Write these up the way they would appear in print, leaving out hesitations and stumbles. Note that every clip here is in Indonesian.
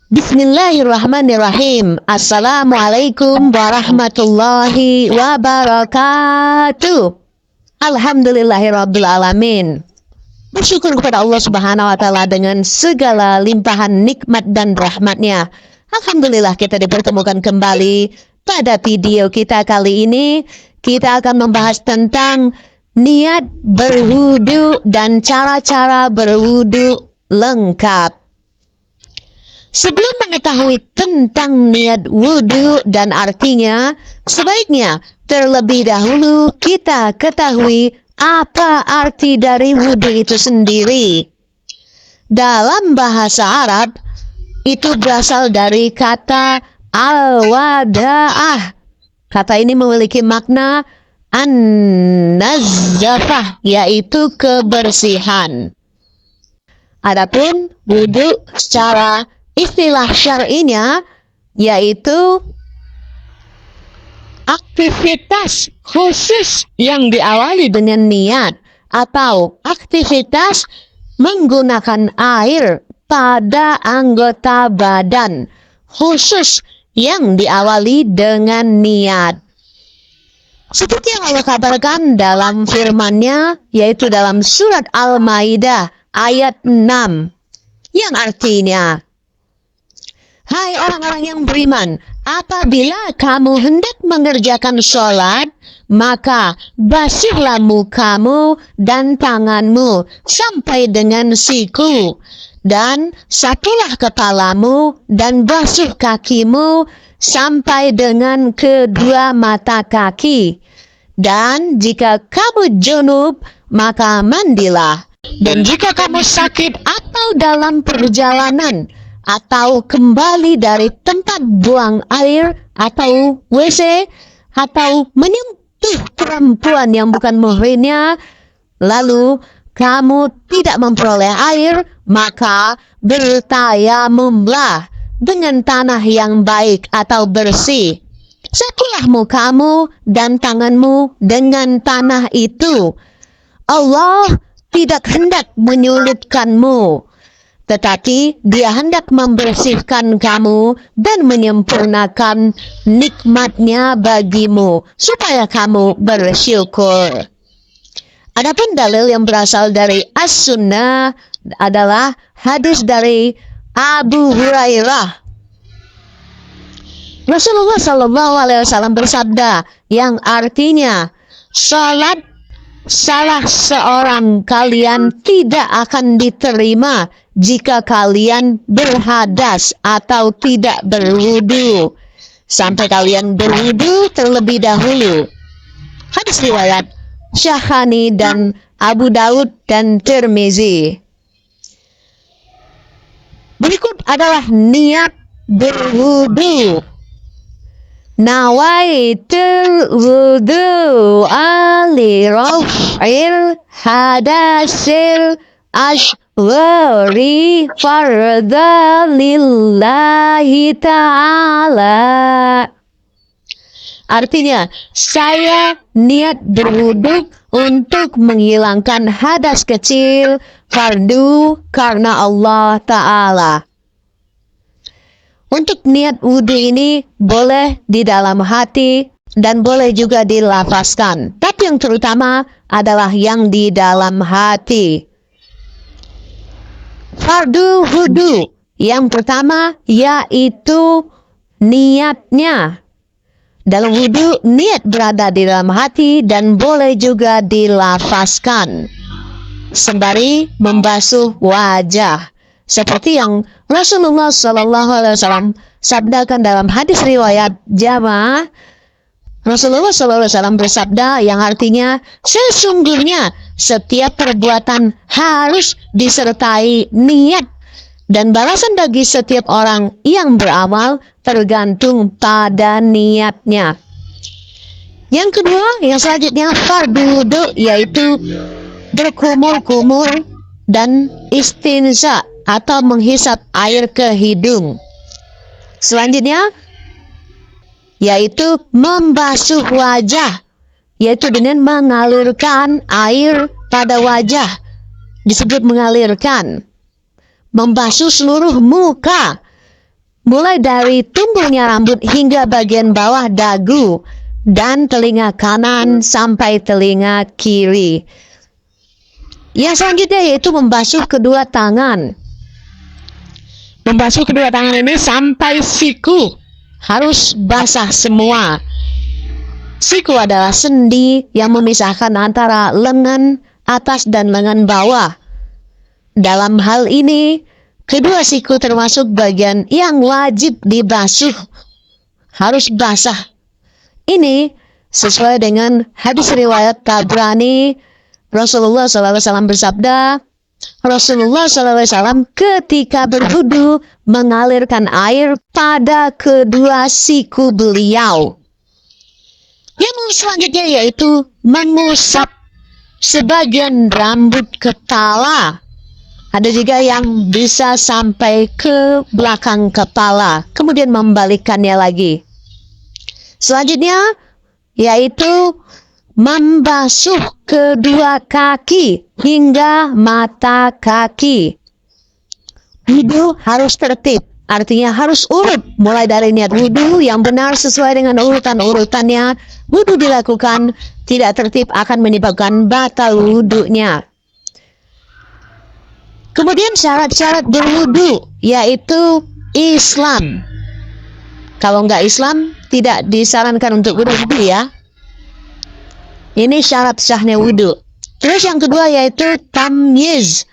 Bismillahirrahmanirrahim. Assalamualaikum warahmatullahi wabarakatuh. Alhamdulillahirrabbilalamin. Bersyukur kepada Allah Subhanahu wa Ta'ala dengan segala limpahan nikmat dan rahmatnya. Alhamdulillah kita dipertemukan kembali pada video kita kali ini. Kita akan membahas tentang niat berwudu dan cara-cara berwudu lengkap. Sebelum mengetahui tentang niat wudu dan artinya, sebaiknya terlebih dahulu kita ketahui apa arti dari wudu itu sendiri. Dalam bahasa Arab, itu berasal dari kata al-wada'ah. Kata ini memiliki makna an-nazafah, yaitu kebersihan. Adapun wudu secara istilah syar'inya yaitu aktivitas khusus yang diawali dengan niat atau aktivitas menggunakan air pada anggota badan khusus yang diawali dengan niat. Seperti yang Allah kabarkan dalam firman-Nya, yaitu dalam surat Al-Maidah ayat 6, yang artinya, hai orang-orang yang beriman, apabila kamu hendak mengerjakan sholat, maka basuhlah mukamu dan tanganmu sampai dengan siku, dan sapulah kepalamu dan basuh kakimu sampai dengan kedua mata kaki. Dan jika kamu junub, maka mandilah. Dan jika kamu sakit atau dalam perjalanan, atau kembali dari tempat buang air atau WC, atau menyentuh perempuan yang bukan muhrimnya, lalu kamu tidak memperoleh air, maka bertayamumlah dengan tanah yang baik atau bersih. Sapulah mukamu dan tanganmu dengan tanah itu. Allah tidak hendak menyulitkanmu, tetapi Dia hendak membersihkan kamu dan menyempurnakan nikmat-Nya bagimu, supaya kamu bersyukur. Adapun dalil yang berasal dari As-Sunnah adalah hadis dari Abu Hurairah. Rasulullah SAW bersabda, yang artinya, salat salah seorang kalian tidak akan diterima jika kalian berhadas atau tidak berwudu, sampai kalian berwudu terlebih dahulu. Hadis riwayat Syakhani dan Abu Daud dan Tirmizi. Berikut adalah niat berwudu. Nawaitul wudu li raf'il hadasil ashghari fardha lillahi ta'ala. Artinya, saya niat berwudu untuk menghilangkan hadas kecil fardu karena Allah Ta'ala. Untuk niat wudu ini boleh di dalam hati dan boleh juga dilafazkan. Tapi yang terutama adalah yang di dalam hati. Fardu wudu yang pertama yaitu niatnya. Dalam wudu niat berada di dalam hati dan boleh juga dilafazkan sembari membasuh wajah. Seperti yang Rasulullah SAW sabdakan dalam hadis riwayat Jamaah. Rasulullah SAW bersabda yang artinya, sesungguhnya setiap perbuatan harus disertai niat, dan balasan bagi setiap orang yang beramal tergantung pada niatnya. Yang kedua, yang selanjutnya fardu wudu, yaitu berkumur-kumur dan istinja atau menghisap air ke hidung. Selanjutnya yaitu membasuh wajah, yaitu dengan mengalirkan air pada wajah, disebut mengalirkan. Membasuh seluruh muka, mulai dari tumbuhnya rambut hingga bagian bawah dagu dan telinga kanan sampai telinga kiri. Yang selanjutnya yaitu membasuh kedua tangan. Membasuh kedua tangan ini sampai siku, harus basah semua. Siku adalah sendi yang memisahkan antara lengan atas dan lengan bawah. Dalam hal ini, kedua siku termasuk bagian yang wajib dibasuh, harus basah. Ini sesuai dengan hadis riwayat Tabrani. Rasulullah SAW bersabda, Rasulullah SAW ketika berwudu mengalirkan air pada kedua siku beliau. Yang selanjutnya yaitu mengusap sebagian rambut kepala. Ada juga yang bisa sampai ke belakang kepala, kemudian membalikkannya lagi. Selanjutnya yaitu membasuh kedua kaki hingga mata kaki. Wudu harus tertib, artinya harus urut. Mulai dari niat wudu yang benar sesuai dengan urutan-urutannya. Wudu dilakukan tidak tertib akan menyebabkan batal wudunya. Kemudian syarat-syarat berwudu yaitu Islam. Kalau nggak Islam tidak disarankan untuk berwudu ya. Ini syarat sahnya wudu. Terus yang kedua yaitu tamyiz,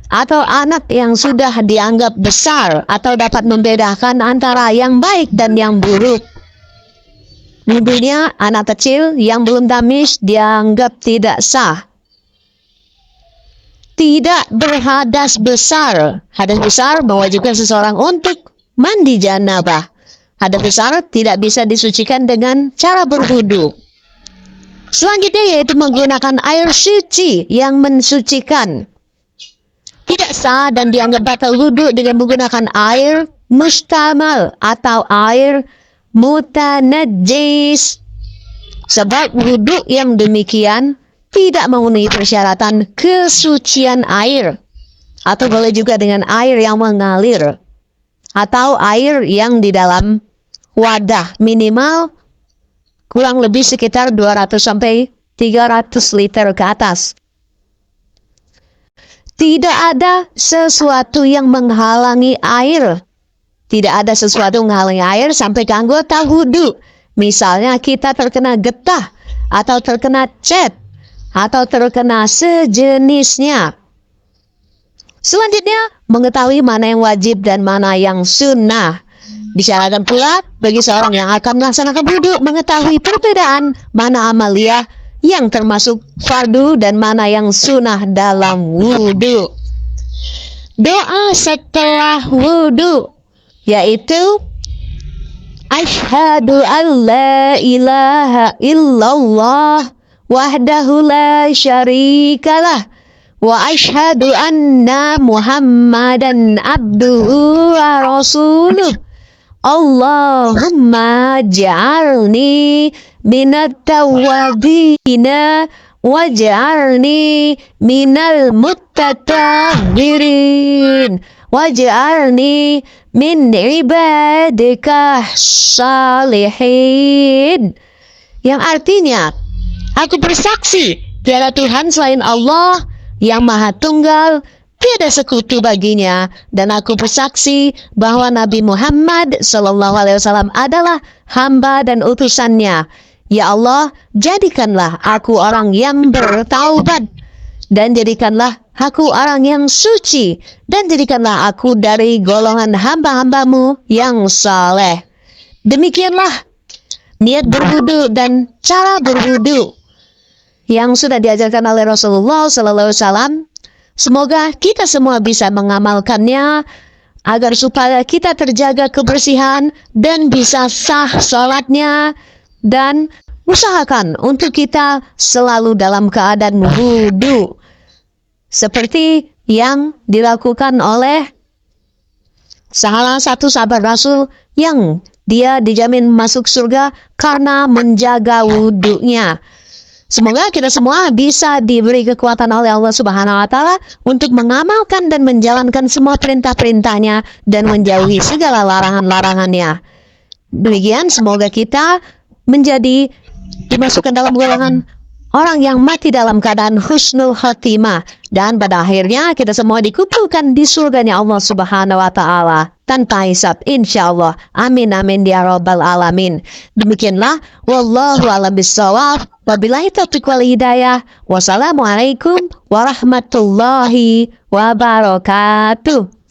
atau anak yang sudah dianggap besar atau dapat membedakan antara yang baik dan yang buruk. Wudunya anak kecil yang belum tamyiz dianggap tidak sah. Tidak berhadas besar. Hadas besar mewajibkan seseorang untuk mandi janabah. Hadas besar tidak bisa disucikan dengan cara berwudu. Selanjutnya yaitu menggunakan air suci yang mensucikan. Tidak sah dan dianggap batal wudu dengan menggunakan air mustamal atau air mutanajjis. Sebab wudu yang demikian tidak memenuhi persyaratan kesucian air. Atau boleh juga dengan air yang mengalir. Atau air yang di dalam wadah minimal kurang lebih sekitar 200 sampai 300 liter ke atas. Tidak ada sesuatu yang menghalangi air. Tidak ada sesuatu yang menghalangi air sampai ke anggota wudu. Misalnya kita terkena getah atau terkena cat atau terkena sejenisnya. Selanjutnya, mengetahui mana yang wajib dan mana yang sunnah. Disyaratkan pula bagi seorang yang akan melaksanakan wudu mengetahui perbedaan mana amaliyah yang termasuk fardu dan mana yang sunnah dalam wudu. Doa setelah wudu yaitu Asyhadu an la ilaha illallah wahdahu la syarikalah wa asyhadu anna Muhammadan abduhu wa rasuluh. Allahumma ja'alni minat tawwabina waj'alni minal muttaqin waj'alni min ibadika salihin. Yang artinya, aku bersaksi tiada Tuhan selain Allah yang Maha Tunggal, tiada sekutu baginya, dan aku bersaksi bahwa Nabi Muhammad SAW adalah hamba dan utusannya. Ya Allah, jadikanlah aku orang yang bertaubat, dan jadikanlah aku orang yang suci, dan jadikanlah aku dari golongan hamba-hambamu yang saleh. Demikianlah niat berwudu dan cara berwudu yang sudah diajarkan oleh Rasulullah SAW. Semoga kita semua bisa mengamalkannya agar supaya kita terjaga kebersihan dan bisa sah sholatnya, dan usahakan untuk kita selalu dalam keadaan wudu seperti yang dilakukan oleh salah satu sahabat Rasul yang dia dijamin masuk surga karena menjaga wudunya. Semoga kita semua bisa diberi kekuatan oleh Allah Subhanahu wa taala untuk mengamalkan dan menjalankan semua perintah-perintahnya dan menjauhi segala larangan-larangannya. Demikian semoga kita menjadi dimasukkan dalam golongan orang yang mati dalam keadaan husnul khatimah, dan pada akhirnya kita semua dikumpulkan di surganya Allah Subhanahu wa taala tanpa hisab insyaallah. Amin amin ya rabbal alamin. Demikianlah wallahu a'lam bissawab. Wabillahi taufiq wal hidayah. Wassalamualaikum warahmatullahi wabarakatuh.